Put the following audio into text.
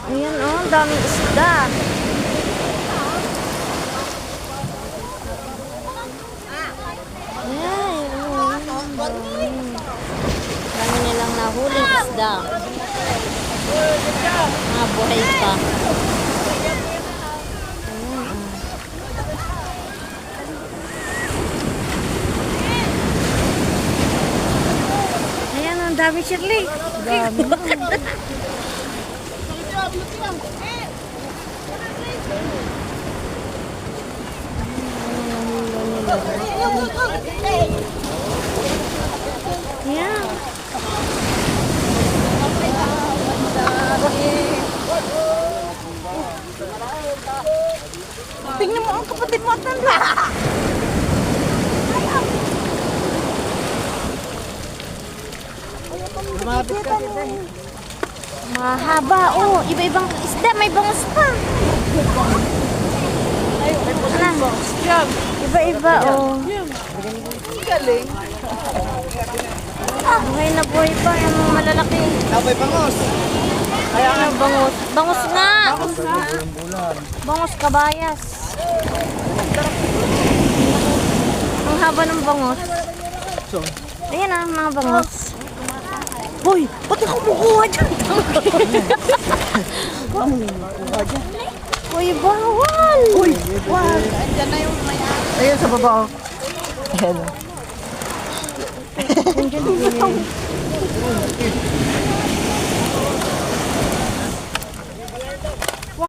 Ayan oh, ang daming isda. Ayan, dami nilang nahuling isda. Mga buhay pa. Ayan, ang dami, Shirley. Dami. Yeah. Tingnan mo ang kapatid mo at nanda. Mahaba, oh. Iba-ibang isda, may bangus pa. Ano? Iba-iba, oh. Galing. Buhay na buhay pa yung mga malalaki. Apoy bangos. Kaya nga bangus. Bangus nga. Bangus kabayas. Ang haba ng bangus. Ayan ah, mga bangus. Hoy, ba't ako kukuha dyan? Uy, bawal! Uy, wag. Andyan na yung maya. Ayun sa baba. Ayan. Andiyan.